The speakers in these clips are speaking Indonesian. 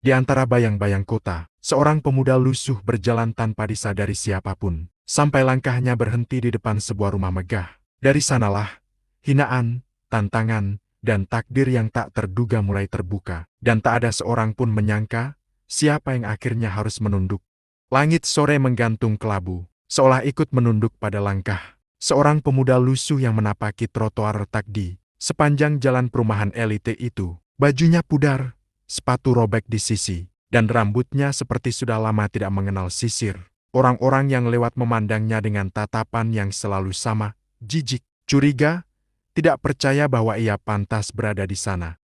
Di antara bayang-bayang kota, seorang pemuda lusuh berjalan tanpa disadari siapapun, sampai langkahnya berhenti di depan sebuah rumah megah. Dari sanalah, hinaan, tantangan, dan takdir yang tak terduga mulai terbuka, dan tak ada seorang pun menyangka siapa yang akhirnya harus menunduk. Langit sore menggantung kelabu, seolah ikut menunduk pada langkah seorang pemuda lusuh yang menapaki trotoar retak di sepanjang jalan perumahan elite itu. Bajunya pudar, sepatu robek di sisi, dan rambutnya seperti sudah lama tidak mengenal sisir. Orang-orang yang lewat memandangnya dengan tatapan yang selalu sama, jijik, curiga, tidak percaya bahwa ia pantas berada di sana.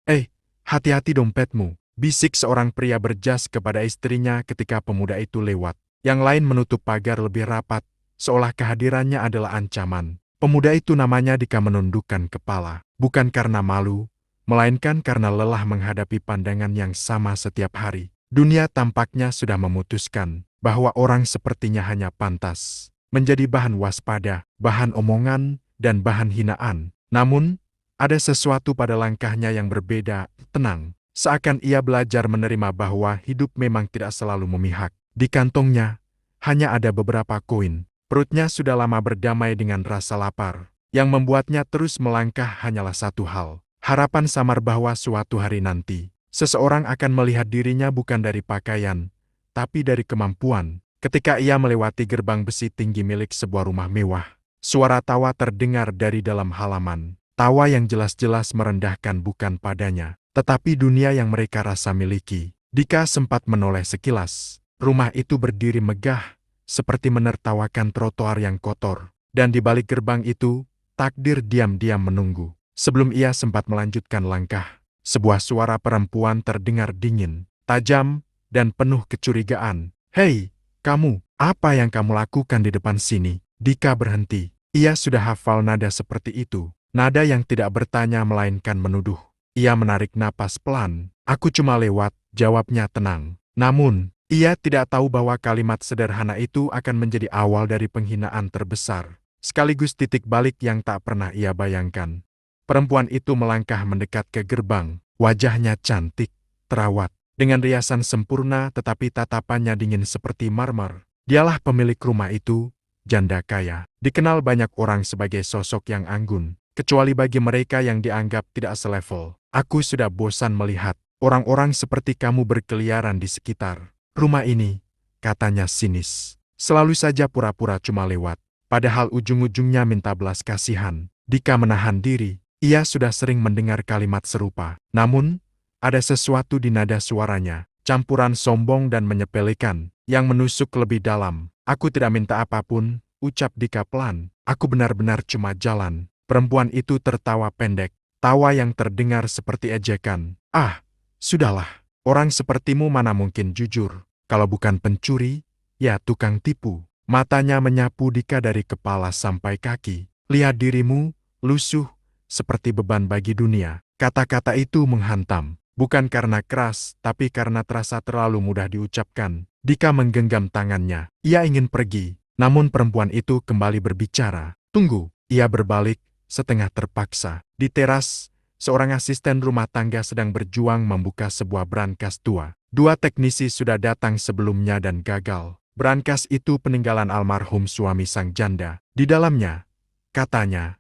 Hati-hati dompetmu, bisik seorang pria berjas kepada istrinya ketika pemuda itu lewat. Yang lain menutup pagar lebih rapat, seolah kehadirannya adalah ancaman. Pemuda itu namanya Dika menundukkan kepala, bukan karena malu, melainkan karena lelah menghadapi pandangan yang sama setiap hari. Dunia tampaknya sudah memutuskan bahwa orang sepertinya hanya pantas menjadi bahan waspada, bahan omongan, dan bahan hinaan. Namun, ada sesuatu pada langkahnya yang berbeda, tenang. Seakan ia belajar menerima bahwa hidup memang tidak selalu memihak. Di kantongnya, hanya ada beberapa koin. Perutnya sudah lama berdamai dengan rasa lapar. Yang membuatnya terus melangkah hanyalah satu hal. Harapan samar bahwa suatu hari nanti, seseorang akan melihat dirinya bukan dari pakaian, tapi dari kemampuan. Ketika ia melewati gerbang besi tinggi milik sebuah rumah mewah, suara tawa terdengar dari dalam halaman. Tawa yang jelas-jelas merendahkan bukan padanya, tetapi dunia yang mereka rasa miliki. Dika sempat menoleh sekilas. Rumah itu berdiri megah, seperti menertawakan trotoar yang kotor. Dan di balik gerbang itu, takdir diam-diam menunggu. Sebelum ia sempat melanjutkan langkah, sebuah suara perempuan terdengar dingin, tajam, dan penuh kecurigaan. "Hei, kamu, apa yang kamu lakukan di depan sini?" Dika berhenti. Ia sudah hafal nada seperti itu. Nada yang tidak bertanya melainkan menuduh. Ia menarik napas pelan. "Aku cuma lewat," jawabnya tenang. Namun, ia tidak tahu bahwa kalimat sederhana itu akan menjadi awal dari penghinaan terbesar, sekaligus titik balik yang tak pernah ia bayangkan. Perempuan itu melangkah mendekat ke gerbang. Wajahnya cantik, terawat, dengan riasan sempurna tetapi tatapannya dingin seperti marmer. Dialah pemilik rumah itu, janda kaya. Dikenal banyak orang sebagai sosok yang anggun, kecuali bagi mereka yang dianggap tidak selevel. "Aku sudah bosan melihat orang-orang seperti kamu berkeliaran di sekitar rumah ini," katanya sinis. "Selalu saja pura-pura cuma lewat, padahal ujung-ujungnya minta belas kasihan." Dika menahan diri. Ia sudah sering mendengar kalimat serupa. Namun, ada sesuatu di nada suaranya, campuran sombong dan menyepelekan, yang menusuk lebih dalam. "Aku tidak minta apapun," ucap Dika pelan. "Aku benar-benar cuma jalan." Perempuan itu tertawa pendek, tawa yang terdengar seperti ejekan. "Ah, sudahlah. Orang sepertimu mana mungkin jujur. Kalau bukan pencuri, ya tukang tipu." Matanya menyapu Dika dari kepala sampai kaki. "Lihat dirimu, lusuh, seperti beban bagi dunia." Kata-kata itu menghantam, bukan karena keras, tapi karena terasa terlalu mudah diucapkan. Dika menggenggam tangannya. Ia ingin pergi, namun perempuan itu kembali berbicara. "Tunggu." Ia berbalik, setengah terpaksa. Di teras, seorang asisten rumah tangga sedang berjuang membuka sebuah brankas tua. Dua teknisi sudah datang sebelumnya dan gagal. Brankas itu peninggalan almarhum suami sang janda. Di dalamnya, katanya,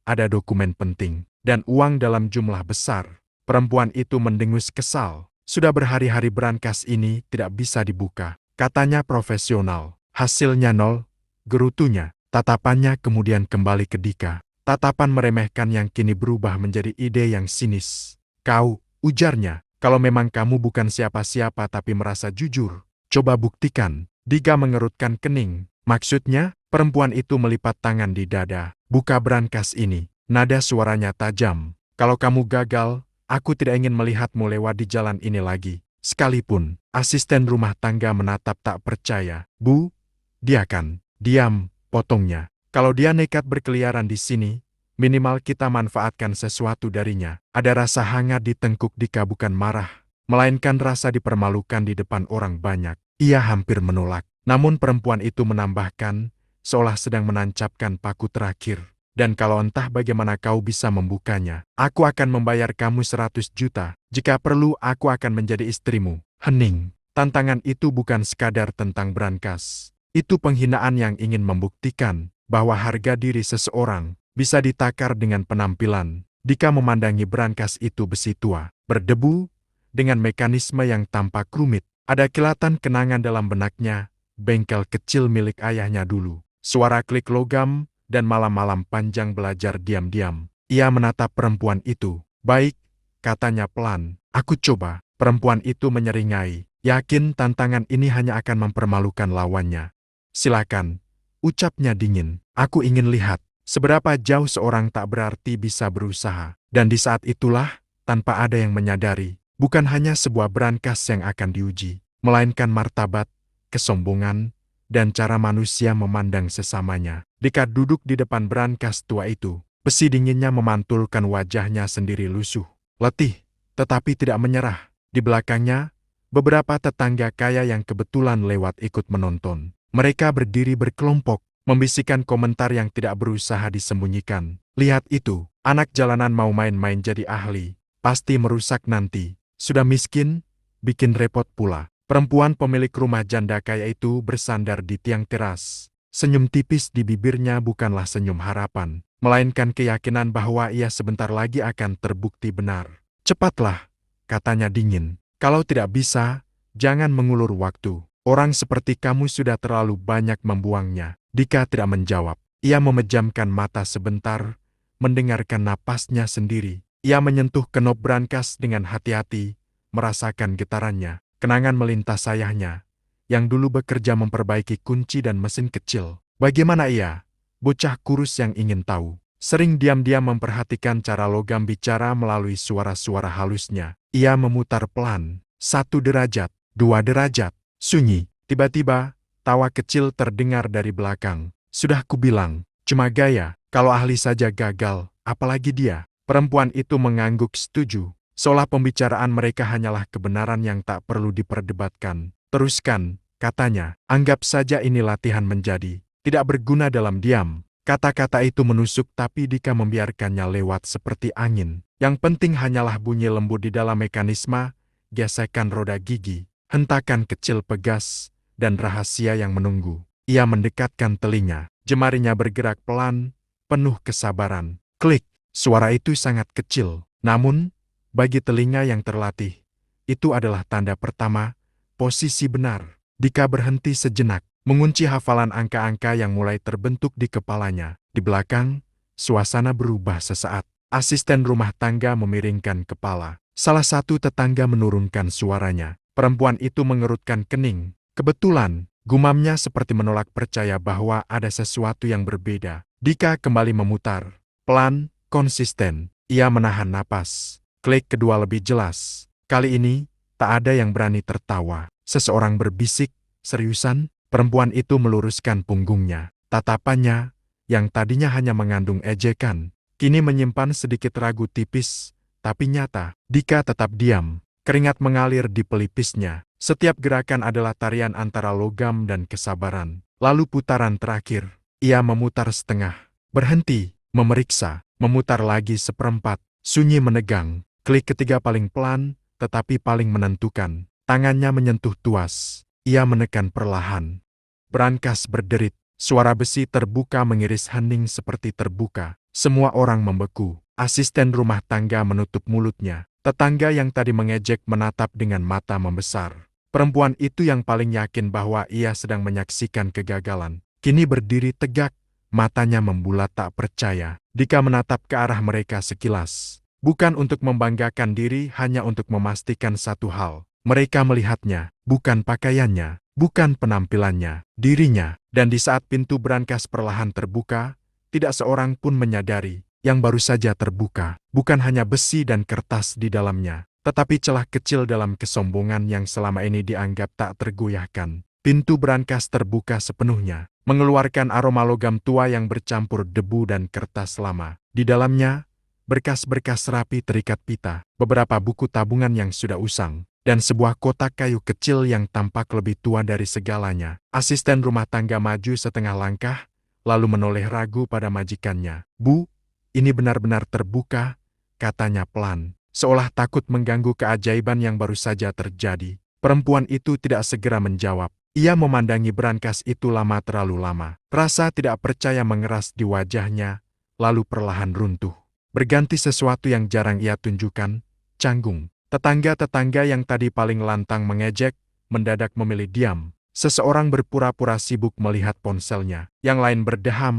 ada dokumen penting dan uang dalam jumlah besar. Perempuan itu mendengus kesal. "Sudah berhari-hari brankas ini tidak bisa dibuka," katanya profesional. "Hasilnya nol," gerutunya. Tatapannya kemudian kembali ke Dika. Tatapan meremehkan yang kini berubah menjadi ide yang sinis. "Kau," ujarnya, "kalau memang kamu bukan siapa-siapa tapi merasa jujur, coba buktikan." Dika mengerutkan kening. "Maksudnya?" Perempuan itu melipat tangan di dada. "Buka brankas ini." Nada suaranya tajam. "Kalau kamu gagal, aku tidak ingin melihatmu lewat di jalan ini lagi. Sekalipun." Asisten rumah tangga menatap tak percaya. "Bu, dia kan." "Diam," potongnya. "Kalau dia nekat berkeliaran di sini, minimal kita manfaatkan sesuatu darinya." Ada rasa hangat di tengkuk Dika, bukan marah, melainkan rasa dipermalukan di depan orang banyak. Ia hampir menolak. Namun perempuan itu menambahkan, seolah sedang menancapkan paku terakhir. "Dan kalau entah bagaimana kau bisa membukanya, aku akan membayar kamu 100 juta. Jika perlu, aku akan menjadi istrimu." Hening. Tantangan itu bukan sekadar tentang brankas. Itu penghinaan yang ingin membuktikan bahwa harga diri seseorang bisa ditakar dengan penampilan. Dika memandangi brankas itu besi tua, berdebu, dengan mekanisme yang tampak rumit. Ada kilatan kenangan dalam benaknya, bengkel kecil milik ayahnya dulu. Suara klik logam, dan malam-malam panjang belajar diam-diam. Ia menatap perempuan itu. Baik, katanya pelan. Aku coba. Perempuan itu menyeringai. Yakin tantangan ini hanya akan mempermalukan lawannya. Silakan, ucapnya dingin. Aku ingin lihat seberapa jauh seorang tak berarti bisa berusaha. Dan di saat itulah, tanpa ada yang menyadari, bukan hanya sebuah brankas yang akan diuji, melainkan martabat, kesombongan, dan cara manusia memandang sesamanya. Dika duduk di depan brankas tua itu. Besi dinginnya memantulkan wajahnya sendiri lusuh. Letih, tetapi tidak menyerah. Di belakangnya, beberapa tetangga kaya yang kebetulan lewat ikut menonton. Mereka berdiri berkelompok, membisikkan komentar yang tidak berusaha disembunyikan. Lihat itu, anak jalanan mau main-main jadi ahli. Pasti merusak nanti. Sudah miskin, bikin repot pula. Perempuan pemilik rumah janda kaya itu bersandar di tiang teras. Senyum tipis di bibirnya bukanlah senyum harapan, melainkan keyakinan bahwa ia sebentar lagi akan terbukti benar. Cepatlah, katanya dingin. Kalau tidak bisa, jangan mengulur waktu. Orang seperti kamu sudah terlalu banyak membuangnya. Dika tidak menjawab. Ia memejamkan mata sebentar, mendengarkan napasnya sendiri. Ia menyentuh kenop brankas dengan hati-hati, merasakan getarannya. Kenangan melintas ayahnya, yang dulu bekerja memperbaiki kunci dan mesin kecil. Bagaimana ia, bocah kurus yang ingin tahu, sering diam-diam memperhatikan cara logam bicara melalui suara-suara halusnya. Ia memutar pelan, 1 derajat, 2 derajat, sunyi. Tiba-tiba, tawa kecil terdengar dari belakang. Sudah kubilang, cuma gaya, kalau ahli saja gagal, apalagi dia. Perempuan itu mengangguk setuju, seolah pembicaraan mereka hanyalah kebenaran yang tak perlu diperdebatkan. Teruskan, katanya, anggap saja ini latihan menjadi. Tidak berguna dalam diam. Kata-kata itu menusuk tapi Dika membiarkannya lewat seperti angin. Yang penting hanyalah bunyi lembut di dalam mekanisme, gesekan roda gigi, hentakan kecil pegas, dan rahasia yang menunggu. Ia mendekatkan telinga, jemarinya bergerak pelan, penuh kesabaran. Klik, suara itu sangat kecil. Namun, bagi telinga yang terlatih, itu adalah tanda pertama, posisi benar. Dika berhenti sejenak, mengunci hafalan angka-angka yang mulai terbentuk di kepalanya. Di belakang, suasana berubah sesaat. Asisten rumah tangga memiringkan kepala. Salah satu tetangga menurunkan suaranya. Perempuan itu mengerutkan kening. Kebetulan, gumamnya seperti menolak percaya bahwa ada sesuatu yang berbeda. Dika kembali memutar. Pelan, konsisten. Ia menahan napas. Klik kedua lebih jelas. Kali ini, tak ada yang berani tertawa. Seseorang berbisik, seriusan? Perempuan itu meluruskan punggungnya. Tatapannya, yang tadinya hanya mengandung ejekan, kini menyimpan sedikit ragu tipis, tapi nyata. Dika tetap diam. Keringat mengalir di pelipisnya. Setiap gerakan adalah tarian antara logam dan kesabaran. Lalu putaran terakhir. Ia memutar setengah. Berhenti, memeriksa, memutar lagi seperempat. Sunyi menegang. Klik ketiga paling pelan, tetapi paling menentukan. Tangannya menyentuh tuas. Ia menekan perlahan. Brankas berderit. Suara besi terbuka mengiris hening seperti terbuka. Semua orang membeku. Asisten rumah tangga menutup mulutnya. Tetangga yang tadi mengejek menatap dengan mata membesar. Perempuan itu yang paling yakin bahwa ia sedang menyaksikan kegagalan. Kini berdiri tegak, matanya membulat tak percaya. Dika menatap ke arah mereka sekilas. Bukan untuk membanggakan diri, hanya untuk memastikan satu hal. Mereka melihatnya, bukan pakaiannya, bukan penampilannya, dirinya. Dan di saat pintu brankas perlahan terbuka, tidak seorang pun menyadari, yang baru saja terbuka, bukan hanya besi dan kertas di dalamnya, tetapi celah kecil dalam kesombongan yang selama ini dianggap tak tergoyahkan. Pintu brankas terbuka sepenuhnya, mengeluarkan aroma logam tua yang bercampur debu dan kertas lama. Di dalamnya, berkas-berkas rapi terikat pita, beberapa buku tabungan yang sudah usang, dan sebuah kotak kayu kecil yang tampak lebih tua dari segalanya. Asisten rumah tangga maju setengah langkah, lalu menoleh ragu pada majikannya. Bu, ini benar-benar terbuka, katanya pelan, seolah takut mengganggu keajaiban yang baru saja terjadi. Perempuan itu tidak segera menjawab. Ia memandangi brankas itu terlalu lama. Rasa tidak percaya mengeras di wajahnya, lalu perlahan runtuh. Berganti sesuatu yang jarang ia tunjukkan, canggung. Tetangga-tetangga yang tadi paling lantang mengejek, mendadak memilih diam. Seseorang berpura-pura sibuk melihat ponselnya. Yang lain berdeham,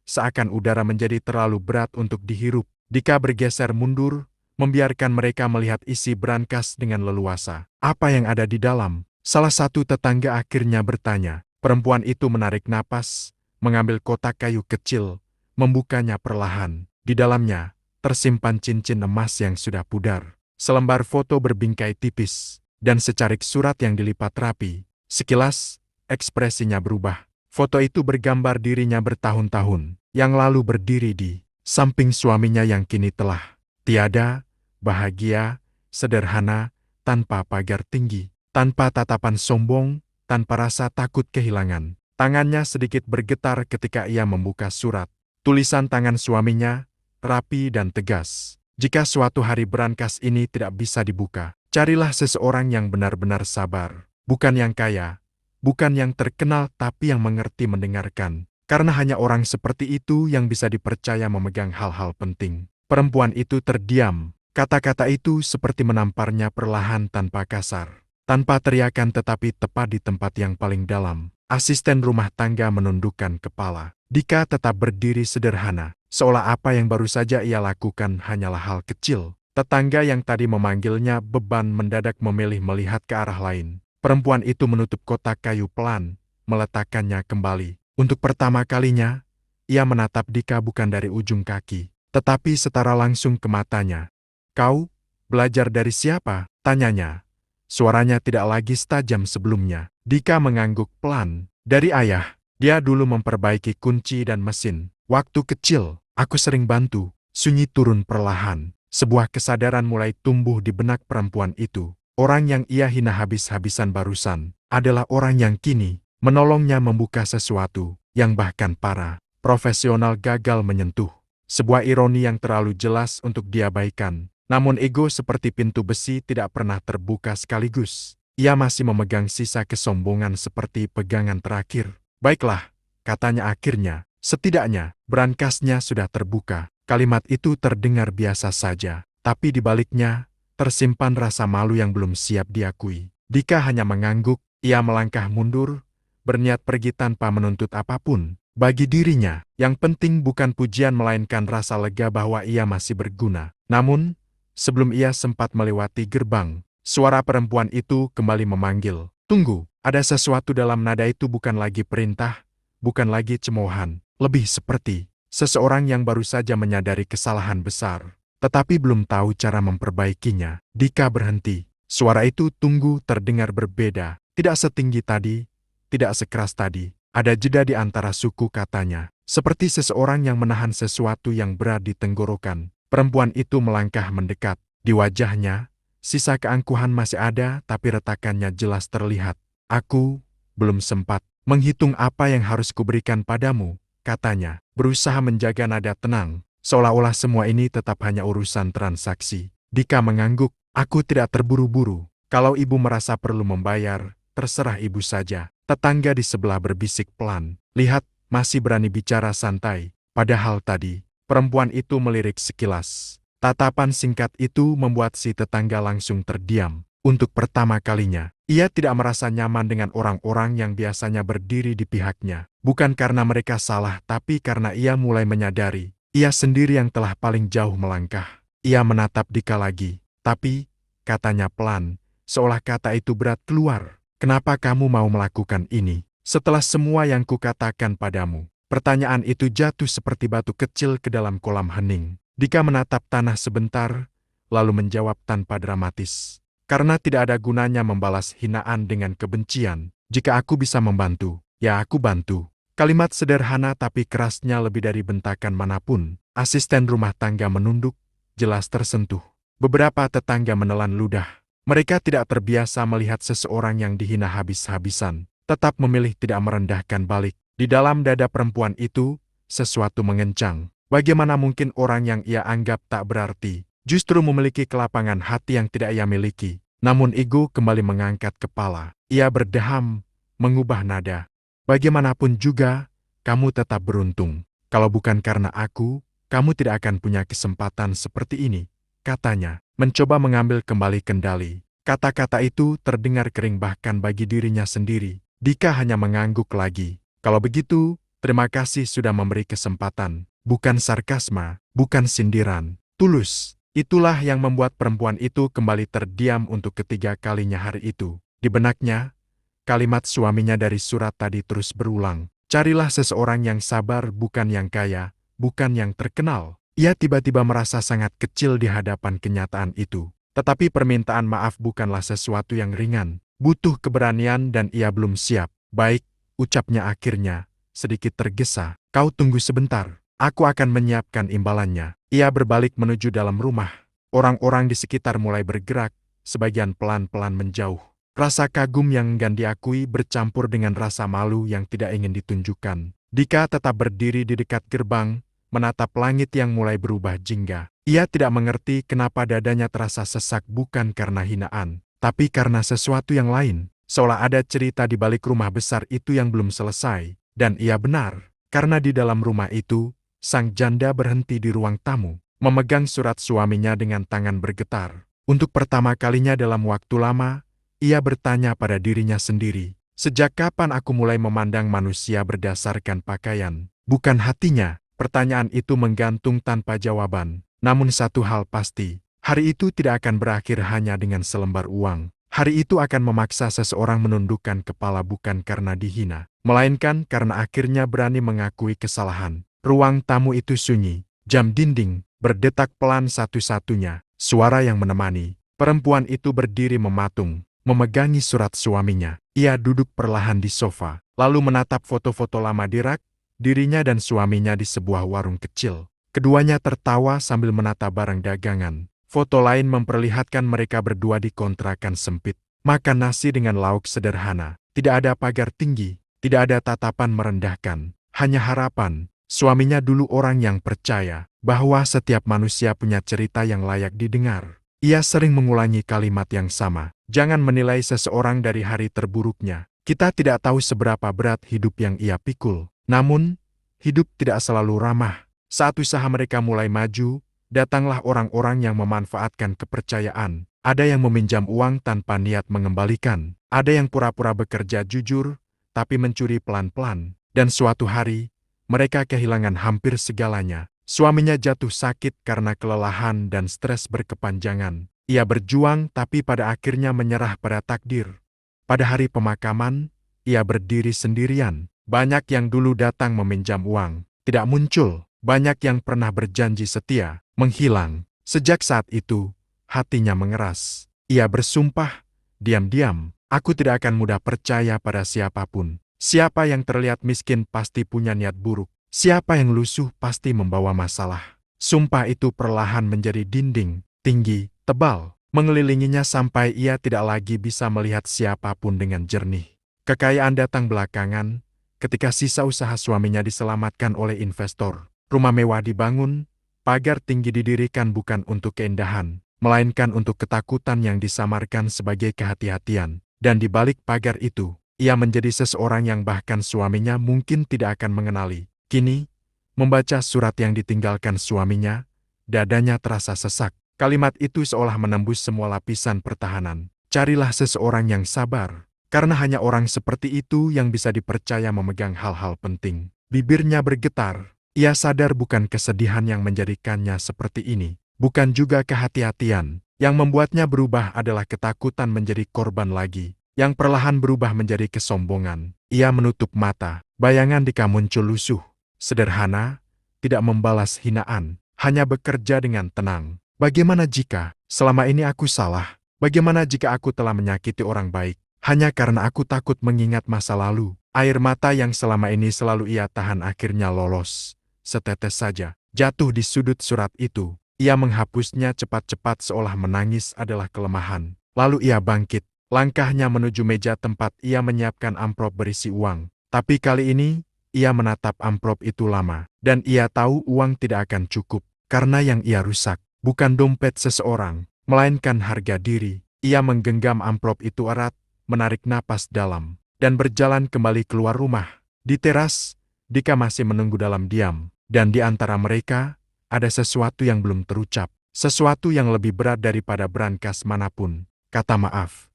seakan udara menjadi terlalu berat untuk dihirup. Dika bergeser mundur, membiarkan mereka melihat isi brankas dengan leluasa. Apa yang ada di dalam? Salah satu tetangga akhirnya bertanya. Perempuan itu menarik napas, mengambil kotak kayu kecil, membukanya perlahan. Di dalamnya, tersimpan cincin emas yang sudah pudar, selembar foto berbingkai tipis, dan secarik surat yang dilipat rapi. Sekilas, ekspresinya berubah. Foto itu bergambar dirinya bertahun-tahun, yang lalu berdiri di samping suaminya yang kini telah tiada, bahagia, sederhana, tanpa pagar tinggi. Tanpa tatapan sombong, tanpa rasa takut kehilangan. Tangannya sedikit bergetar ketika ia membuka surat. Tulisan tangan suaminya, rapi dan tegas. Jika suatu hari brankas ini tidak bisa dibuka, carilah seseorang yang benar-benar sabar. Bukan yang kaya, bukan yang terkenal tapi yang mengerti mendengarkan. Karena hanya orang seperti itu yang bisa dipercaya memegang hal-hal penting. Perempuan itu terdiam. Kata-kata itu seperti menamparnya perlahan tanpa kasar. Tanpa teriakan tetapi tepat di tempat yang paling dalam. Asisten rumah tangga menundukkan kepala. Dika tetap berdiri sederhana, seolah apa yang baru saja ia lakukan hanyalah hal kecil. Tetangga yang tadi memanggilnya beban mendadak memilih melihat ke arah lain. Perempuan itu menutup kotak kayu pelan, meletakkannya kembali. Untuk pertama kalinya, ia menatap Dika bukan dari ujung kaki, tetapi setara langsung ke matanya. "Kau belajar dari siapa?" tanyanya. Suaranya tidak lagi setajam sebelumnya. Dika mengangguk pelan. "Dari ayah. Dia dulu memperbaiki kunci dan mesin. Waktu kecil, aku sering bantu." Sunyi turun perlahan. Sebuah kesadaran mulai tumbuh di benak perempuan itu. Orang yang ia hina habis-habisan barusan adalah orang yang kini menolongnya membuka sesuatu yang bahkan para profesional gagal menyentuh. Sebuah ironi yang terlalu jelas untuk diabaikan. Namun ego seperti pintu besi tidak pernah terbuka sekaligus. Ia masih memegang sisa kesombongan seperti pegangan terakhir. "Baiklah," katanya akhirnya. "Setidaknya, brankasnya sudah terbuka." Kalimat itu terdengar biasa saja, tapi di baliknya, tersimpan rasa malu yang belum siap diakui. Dika hanya mengangguk, ia melangkah mundur, berniat pergi tanpa menuntut apapun. Bagi dirinya, yang penting bukan pujian melainkan rasa lega bahwa ia masih berguna. Namun, sebelum ia sempat melewati gerbang, suara perempuan itu kembali memanggil. "Tunggu!" Ada sesuatu dalam nada itu bukan lagi perintah, bukan lagi cemoohan, lebih seperti seseorang yang baru saja menyadari kesalahan besar, tetapi belum tahu cara memperbaikinya. Dika berhenti. Suara itu tunggu terdengar berbeda, tidak setinggi tadi, tidak sekeras tadi. Ada jeda di antara suku katanya, seperti seseorang yang menahan sesuatu yang berat di tenggorokan. Perempuan itu melangkah mendekat. Di wajahnya, sisa keangkuhan masih ada tapi retakannya jelas terlihat. "Aku belum sempat menghitung apa yang harus kuberikan padamu," katanya, berusaha menjaga nada tenang, seolah-olah semua ini tetap hanya urusan transaksi. Dika mengangguk, "Aku tidak terburu-buru. Kalau ibu merasa perlu membayar, terserah ibu saja." Tetangga di sebelah berbisik pelan. "Lihat, masih berani bicara santai." Padahal tadi, perempuan itu melirik sekilas. Tatapan singkat itu membuat si tetangga langsung terdiam. Untuk pertama kalinya, ia tidak merasa nyaman dengan orang-orang yang biasanya berdiri di pihaknya. Bukan karena mereka salah, tapi karena ia mulai menyadari, ia sendiri yang telah paling jauh melangkah. Ia menatap Dika lagi, "Tapi," katanya pelan, seolah kata itu berat keluar, "kenapa kamu mau melakukan ini? Setelah semua yang kukatakan padamu." Pertanyaan itu jatuh seperti batu kecil ke dalam kolam hening. Dika menatap tanah sebentar, lalu menjawab tanpa dramatis. "Karena tidak ada gunanya membalas hinaan dengan kebencian. Jika aku bisa membantu, ya aku bantu." Kalimat sederhana tapi kerasnya lebih dari bentakan manapun. Asisten rumah tangga menunduk, jelas tersentuh. Beberapa tetangga menelan ludah. Mereka tidak terbiasa melihat seseorang yang dihina habis-habisan, tetap memilih tidak merendahkan balik. Di dalam dada perempuan itu, sesuatu mengencang. Bagaimana mungkin orang yang ia anggap tak berarti, justru memiliki kelapangan hati yang tidak ia miliki? Namun ego kembali mengangkat kepala. Ia berdeham, mengubah nada. Bagaimanapun juga, kamu tetap beruntung. Kalau bukan karena aku, kamu tidak akan punya kesempatan seperti ini, katanya, mencoba mengambil kembali kendali. Kata-kata itu terdengar kering bahkan bagi dirinya sendiri. Dika hanya mengangguk lagi. Kalau begitu, terima kasih sudah memberi kesempatan. Bukan sarkasme, bukan sindiran. Tulus. Itulah yang membuat perempuan itu kembali terdiam untuk ketiga kalinya hari itu. Di benaknya, kalimat suaminya dari surat tadi terus berulang. Carilah seseorang yang sabar, bukan yang kaya, bukan yang terkenal. Ia tiba-tiba merasa sangat kecil di hadapan kenyataan itu. Tetapi permintaan maaf bukanlah sesuatu yang ringan. Butuh keberanian dan ia belum siap. Baik, ucapnya akhirnya, sedikit tergesa. Kau tunggu sebentar. Aku akan menyiapkan imbalannya. Ia berbalik menuju dalam rumah. Orang-orang di sekitar mulai bergerak, sebagian pelan-pelan menjauh. Rasa kagum yang enggan diakui bercampur dengan rasa malu yang tidak ingin ditunjukkan. Dika tetap berdiri di dekat gerbang, menatap langit yang mulai berubah jingga. Ia tidak mengerti kenapa dadanya terasa sesak bukan karena hinaan, tapi karena sesuatu yang lain. Seolah ada cerita di balik rumah besar itu yang belum selesai. Dan ia benar, karena di dalam rumah itu, sang janda berhenti di ruang tamu, memegang surat suaminya dengan tangan bergetar. Untuk pertama kalinya dalam waktu lama, ia bertanya pada dirinya sendiri, sejak kapan aku mulai memandang manusia berdasarkan pakaian, bukan hatinya? Pertanyaan itu menggantung tanpa jawaban. Namun satu hal pasti, hari itu tidak akan berakhir hanya dengan selembar uang. Hari itu akan memaksa seseorang menundukkan kepala bukan karena dihina, melainkan karena akhirnya berani mengakui kesalahan. Ruang tamu itu sunyi, jam dinding berdetak pelan satu-satunya, suara yang menemani. Perempuan itu berdiri mematung, memegangi surat suaminya. Ia duduk perlahan di sofa, lalu menatap foto-foto lama di rak, dirinya dan suaminya di sebuah warung kecil. Keduanya tertawa sambil menata barang dagangan. Foto lain memperlihatkan mereka berdua di kontrakan sempit, makan nasi dengan lauk sederhana. Tidak ada pagar tinggi, tidak ada tatapan merendahkan, hanya harapan. Suaminya dulu orang yang percaya bahwa setiap manusia punya cerita yang layak didengar. Ia sering mengulangi kalimat yang sama. Jangan menilai seseorang dari hari terburuknya. Kita tidak tahu seberapa berat hidup yang ia pikul. Namun, hidup tidak selalu ramah. Saat usaha mereka mulai maju, datanglah orang-orang yang memanfaatkan kepercayaan. Ada yang meminjam uang tanpa niat mengembalikan. Ada yang pura-pura bekerja jujur, tapi mencuri pelan-pelan. Dan suatu hari, mereka kehilangan hampir segalanya. Suaminya jatuh sakit karena kelelahan dan stres berkepanjangan. Ia berjuang tapi pada akhirnya menyerah pada takdir. Pada hari pemakaman, ia berdiri sendirian. Banyak yang dulu datang meminjam uang, tidak muncul. Banyak yang pernah berjanji setia, menghilang. Sejak saat itu, hatinya mengeras. Ia bersumpah, diam-diam, aku tidak akan mudah percaya pada siapapun. Siapa yang terlihat miskin pasti punya niat buruk. Siapa yang lusuh pasti membawa masalah. Sumpah itu perlahan menjadi dinding, tinggi, tebal, mengelilinginya sampai ia tidak lagi bisa melihat siapapun dengan jernih. Kekayaan datang belakangan, ketika sisa usaha suaminya diselamatkan oleh investor. Rumah mewah dibangun, pagar tinggi didirikan bukan untuk keindahan, melainkan untuk ketakutan yang disamarkan sebagai kehati-hatian. Dan di balik pagar itu, ia menjadi seseorang yang bahkan suaminya mungkin tidak akan mengenali. Kini, membaca surat yang ditinggalkan suaminya, dadanya terasa sesak. Kalimat itu seolah menembus semua lapisan pertahanan. Carilah seseorang yang sabar, karena hanya orang seperti itu yang bisa dipercaya memegang hal-hal penting. Bibirnya bergetar. Ia sadar bukan kesedihan yang menjadikannya seperti ini, bukan juga kehati-hatian. Yang membuatnya berubah adalah ketakutan menjadi korban lagi, yang perlahan berubah menjadi kesombongan. Ia menutup mata, bayangan Dika muncul lusuh. Sederhana, tidak membalas hinaan, hanya bekerja dengan tenang. Bagaimana jika selama ini aku salah? Bagaimana jika aku telah menyakiti orang baik? Hanya karena aku takut mengingat masa lalu. Air mata yang selama ini selalu ia tahan akhirnya lolos. Setetes saja, jatuh di sudut surat itu. Ia menghapusnya cepat-cepat seolah menangis adalah kelemahan. Lalu ia bangkit. Langkahnya menuju meja tempat ia menyiapkan amplop berisi uang. Tapi kali ini, ia menatap amplop itu lama. Dan ia tahu uang tidak akan cukup. Karena yang ia rusak, bukan dompet seseorang, melainkan harga diri. Ia menggenggam amplop itu erat, menarik napas dalam, dan berjalan kembali keluar rumah. Di teras, Dika masih menunggu dalam diam, dan di antara mereka, ada sesuatu yang belum terucap. Sesuatu yang lebih berat daripada berangkas manapun. Kata maaf.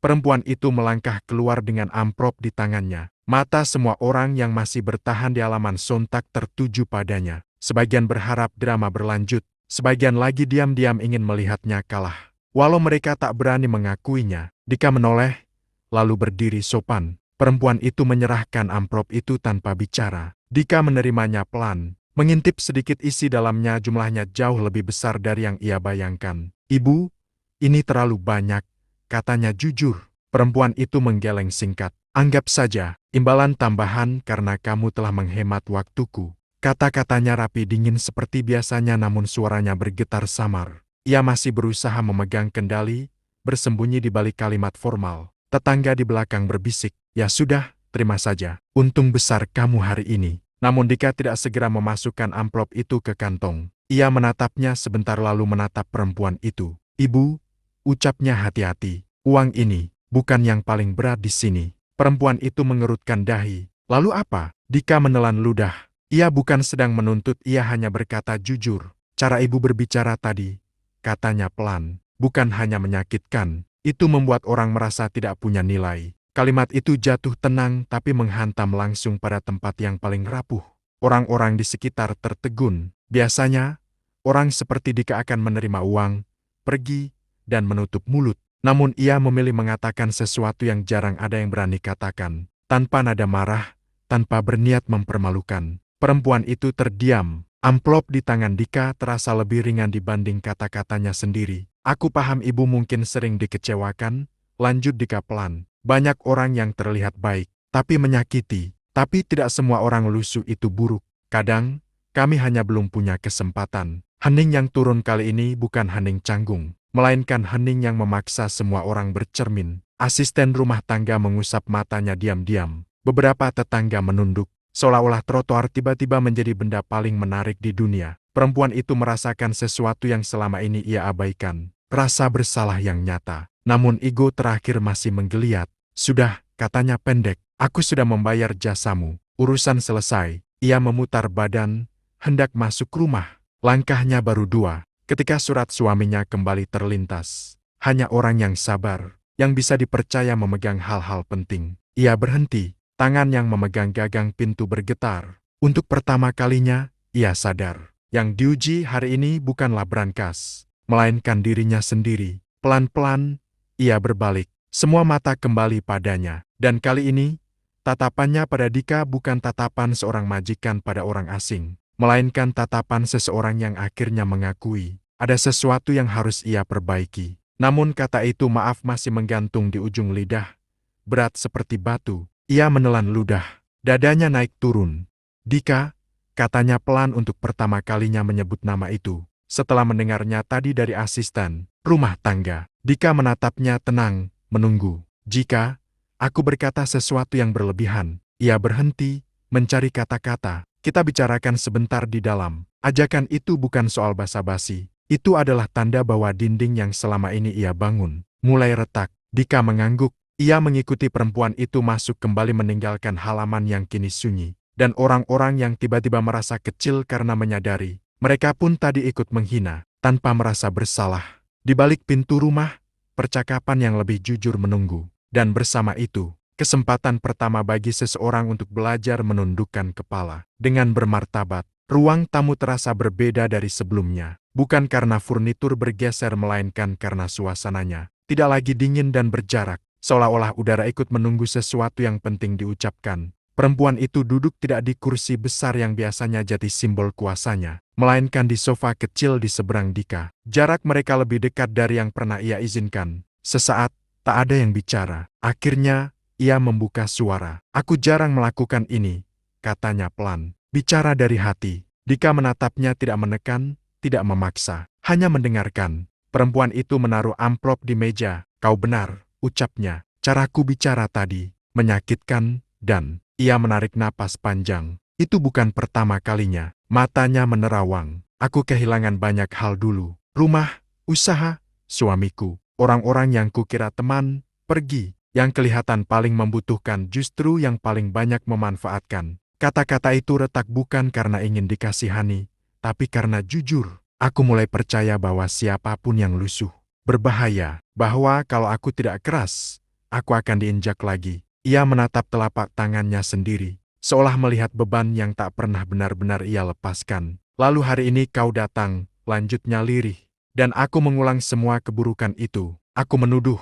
Perempuan itu melangkah keluar dengan amplop di tangannya. Mata semua orang yang masih bertahan di halaman sontak tertuju padanya. Sebagian berharap drama berlanjut, sebagian lagi diam-diam ingin melihatnya kalah. Walau mereka tak berani mengakuinya, Dika menoleh, lalu berdiri sopan. Perempuan itu menyerahkan amplop itu tanpa bicara. Dika menerimanya pelan, mengintip sedikit isi dalamnya, jumlahnya jauh lebih besar dari yang ia bayangkan. "Ibu, ini terlalu banyak," katanya jujur. Perempuan itu menggeleng singkat. "Anggap saja, imbalan tambahan karena kamu telah menghemat waktuku." Kata-katanya rapi dingin seperti biasanya, namun suaranya bergetar samar. Ia masih berusaha memegang kendali, bersembunyi di balik kalimat formal. Tetangga di belakang berbisik, "Ya sudah, terima saja. Untung besar kamu hari ini." Namun Dika tidak segera memasukkan amplop itu ke kantong. Ia menatapnya sebentar lalu menatap perempuan itu. "Ibu," ucapnya hati-hati, "uang ini bukan yang paling berat di sini." Perempuan itu mengerutkan dahi. "Lalu apa?" Dika menelan ludah. Ia bukan sedang menuntut, ia hanya berkata jujur. "Cara ibu berbicara tadi," katanya pelan, "bukan hanya menyakitkan, itu membuat orang merasa tidak punya nilai." Kalimat itu jatuh tenang tapi menghantam langsung pada tempat yang paling rapuh. Orang-orang di sekitar tertegun. Biasanya, orang seperti Dika akan menerima uang, pergi, dan menutup mulut. Namun ia memilih mengatakan sesuatu yang jarang ada yang berani katakan. Tanpa nada marah, tanpa berniat mempermalukan. Perempuan itu terdiam. Amplop di tangan Dika terasa lebih ringan dibanding kata-katanya sendiri. "Aku paham ibu mungkin sering dikecewakan," lanjut Dika pelan. "Banyak orang yang terlihat baik, tapi menyakiti. Tapi tidak semua orang lusuh itu buruk. Kadang, kami hanya belum punya kesempatan." Hening yang turun kali ini bukan hening canggung, melainkan hening yang memaksa semua orang bercermin. Asisten rumah tangga mengusap matanya diam-diam. Beberapa tetangga menunduk, seolah-olah trotoar tiba-tiba menjadi benda paling menarik di dunia. Perempuan itu merasakan sesuatu yang selama ini ia abaikan. Rasa bersalah yang nyata. Namun ego terakhir masih menggeliat. "Sudah," katanya pendek, "aku sudah membayar jasamu. Urusan selesai." Ia memutar badan, hendak masuk rumah. Langkahnya baru dua, ketika surat suaminya kembali terlintas. Hanya orang yang sabar, yang bisa dipercaya memegang hal-hal penting. Ia berhenti, tangan yang memegang gagang pintu bergetar. Untuk pertama kalinya, ia sadar. Yang diuji hari ini bukanlah brankas, melainkan dirinya sendiri. Pelan-pelan, ia berbalik. Semua mata kembali padanya. Dan kali ini, tatapannya pada Dika bukan tatapan seorang majikan pada orang asing, melainkan tatapan seseorang yang akhirnya mengakui ada sesuatu yang harus ia perbaiki. Namun kata itu maaf masih menggantung di ujung lidah. Berat seperti batu. Ia menelan ludah. Dadanya naik turun. "Dika," katanya pelan untuk pertama kalinya menyebut nama itu. Setelah mendengarnya tadi dari asisten rumah tangga, Dika menatapnya tenang, menunggu. "Jika aku berkata sesuatu yang berlebihan," ia berhenti, mencari kata-kata. "Kita bicarakan sebentar di dalam." Ajakan itu bukan soal basa-basi. Itu adalah tanda bahwa dinding yang selama ini ia bangun mulai retak. Dika mengangguk. Ia mengikuti perempuan itu masuk kembali meninggalkan halaman yang kini sunyi. Dan orang-orang yang tiba-tiba merasa kecil karena menyadari mereka pun tadi ikut menghina, tanpa merasa bersalah. Di balik pintu rumah, percakapan yang lebih jujur menunggu. Dan bersama itu, kesempatan pertama bagi seseorang untuk belajar menundukkan kepala. Dengan bermartabat, ruang tamu terasa berbeda dari sebelumnya. Bukan karena furnitur bergeser melainkan karena suasananya. Tidak lagi dingin dan berjarak, seolah-olah udara ikut menunggu sesuatu yang penting diucapkan. Perempuan itu duduk tidak di kursi besar yang biasanya jadi simbol kuasanya, melainkan di sofa kecil di seberang Dika. Jarak mereka lebih dekat dari yang pernah ia izinkan. Sesaat, tak ada yang bicara. Akhirnya, ia membuka suara. "Aku jarang melakukan ini," katanya pelan. Bicara dari hati. Dika menatapnya tidak menekan, tidak memaksa, hanya mendengarkan. Perempuan itu menaruh amplop di meja. "Kau benar," ucapnya. "Caraku bicara tadi menyakitkan." Dan ia menarik napas panjang. Itu bukan pertama kalinya. Matanya menerawang. "Aku kehilangan banyak hal dulu. Rumah, usaha, suamiku. Orang-orang yang kukira teman, pergi. Yang kelihatan paling membutuhkan justru yang paling banyak memanfaatkan. Kata-kata itu retak bukan karena ingin dikasihani, tapi karena jujur. Aku mulai percaya bahwa siapapun yang lusuh, berbahaya, bahwa kalau aku tidak keras, aku akan diinjak lagi. Ia menatap telapak tangannya sendiri, seolah melihat beban yang tak pernah benar-benar ia lepaskan. Lalu hari ini kau datang, lanjutnya lirih. Dan aku mengulang semua keburukan itu. Aku menuduh,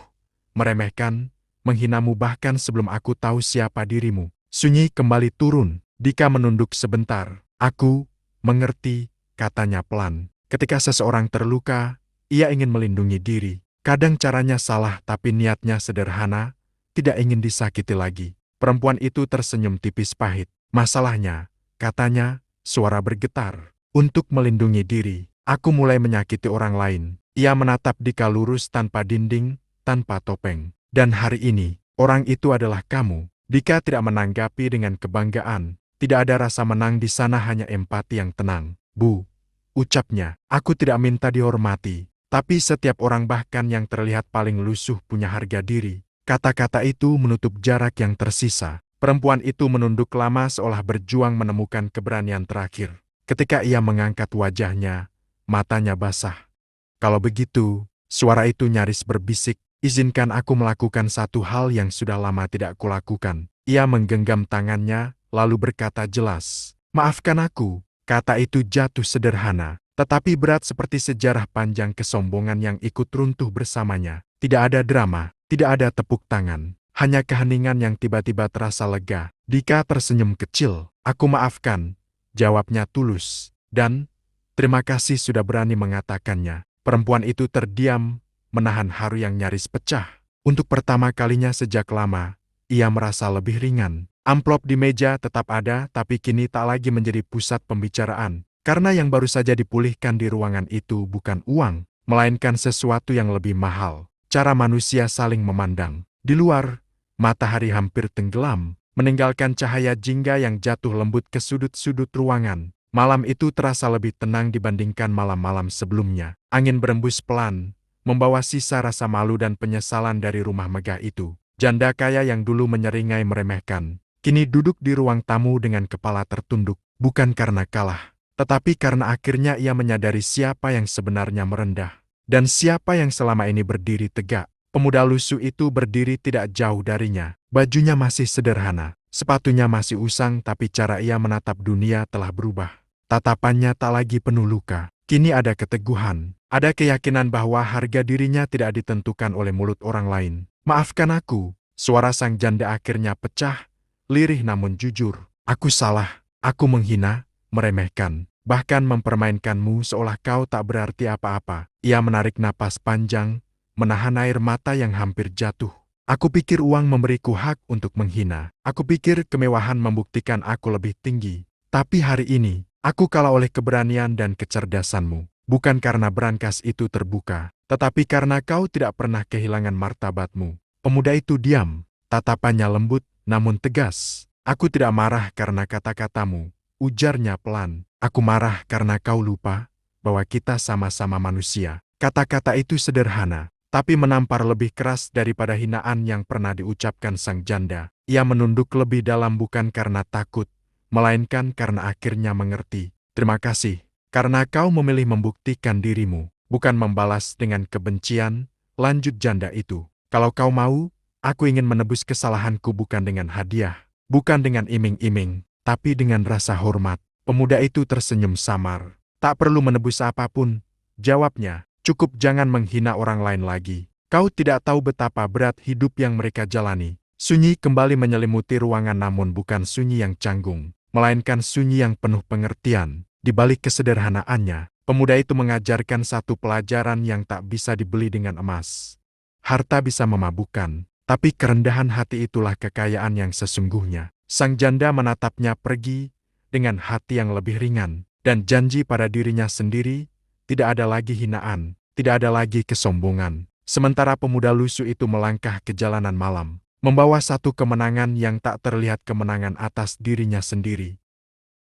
meremehkan, menghinamu bahkan sebelum aku tahu siapa dirimu. Sunyi kembali turun. Dika menunduk sebentar. Aku mengerti, katanya pelan. Ketika seseorang terluka, ia ingin melindungi diri. Kadang caranya salah tapi niatnya sederhana, tidak ingin disakiti lagi. Perempuan itu tersenyum tipis pahit. Masalahnya, katanya, suara bergetar. Untuk melindungi diri, aku mulai menyakiti orang lain. Ia menatap Dika lurus tanpa dinding, tanpa topeng. Dan hari ini, orang itu adalah kamu. Dika tidak menanggapi dengan kebanggaan. Tidak ada rasa menang di sana, hanya empati yang tenang. Bu, ucapnya, aku tidak minta dihormati. Tapi setiap orang bahkan yang terlihat paling lusuh punya harga diri. Kata-kata itu menutup jarak yang tersisa. Perempuan itu menunduk lama seolah berjuang menemukan keberanian terakhir. Ketika ia mengangkat wajahnya, matanya basah. Kalau begitu, suara itu nyaris berbisik. Izinkan aku melakukan satu hal yang sudah lama tidak kulakukan. Ia menggenggam tangannya, lalu berkata jelas, maafkan aku. Kata itu jatuh sederhana, tetapi berat seperti sejarah panjang kesombongan yang ikut runtuh bersamanya. Tidak ada drama, tidak ada tepuk tangan, hanya keheningan yang tiba-tiba terasa lega. Dika tersenyum kecil. Aku maafkan, jawabnya tulus, dan terima kasih sudah berani mengatakannya. Perempuan itu terdiam, menahan haru yang nyaris pecah. Untuk pertama kalinya sejak lama, ia merasa lebih ringan. Amplop di meja tetap ada, tapi kini tak lagi menjadi pusat pembicaraan. Karena yang baru saja dipulihkan di ruangan itu bukan uang, melainkan sesuatu yang lebih mahal. Cara manusia saling memandang. Di luar, matahari hampir tenggelam, meninggalkan cahaya jingga yang jatuh lembut ke sudut-sudut ruangan. Malam itu terasa lebih tenang dibandingkan malam-malam sebelumnya. Angin berembus pelan, membawa sisa rasa malu dan penyesalan dari rumah megah itu. Janda kaya yang dulu menyeringai meremehkan, kini duduk di ruang tamu dengan kepala tertunduk, bukan karena kalah, tetapi karena akhirnya ia menyadari siapa yang sebenarnya merendah, dan siapa yang selama ini berdiri tegak. Pemuda lusuh itu berdiri tidak jauh darinya. Bajunya masih sederhana, sepatunya masih usang, tapi cara ia menatap dunia telah berubah. Tatapannya tak lagi penuh luka. Kini ada keteguhan, ada keyakinan bahwa harga dirinya tidak ditentukan oleh mulut orang lain. Maafkan aku, suara sang janda akhirnya pecah, lirih namun jujur. Aku salah, aku menghina, meremehkan, bahkan mempermainkanmu seolah kau tak berarti apa-apa. Ia menarik napas panjang, menahan air mata yang hampir jatuh. Aku pikir uang memberiku hak untuk menghina. Aku pikir kemewahan membuktikan aku lebih tinggi. Tapi hari ini, aku kalah oleh keberanian dan kecerdasanmu. Bukan karena brankas itu terbuka, tetapi karena kau tidak pernah kehilangan martabatmu. Pemuda itu diam, tatapannya lembut namun tegas. Aku tidak marah karena kata-katamu, ujarnya pelan. Aku marah karena kau lupa bahwa kita sama-sama manusia. Kata-kata itu sederhana, tapi menampar lebih keras daripada hinaan yang pernah diucapkan sang janda. Ia menunduk lebih dalam bukan karena takut, melainkan karena akhirnya mengerti. Terima kasih. Karena kau memilih membuktikan dirimu, bukan membalas dengan kebencian, lanjut janda itu. Kalau kau mau, aku ingin menebus kesalahanku bukan dengan hadiah, bukan dengan iming-iming, tapi dengan rasa hormat. Pemuda itu tersenyum samar. Tak perlu menebus apapun, jawabnya, cukup jangan menghina orang lain lagi. Kau tidak tahu betapa berat hidup yang mereka jalani. Sunyi kembali menyelimuti ruangan namun bukan sunyi yang canggung, melainkan sunyi yang penuh pengertian. Di balik kesederhanaannya, pemuda itu mengajarkan satu pelajaran yang tak bisa dibeli dengan emas. Harta bisa memabukkan, tapi kerendahan hati itulah kekayaan yang sesungguhnya. Sang janda menatapnya pergi dengan hati yang lebih ringan, dan janji pada dirinya sendiri, tidak ada lagi hinaan, tidak ada lagi kesombongan. Sementara pemuda lusuh itu melangkah ke jalanan malam, membawa satu kemenangan yang tak terlihat, kemenangan atas dirinya sendiri.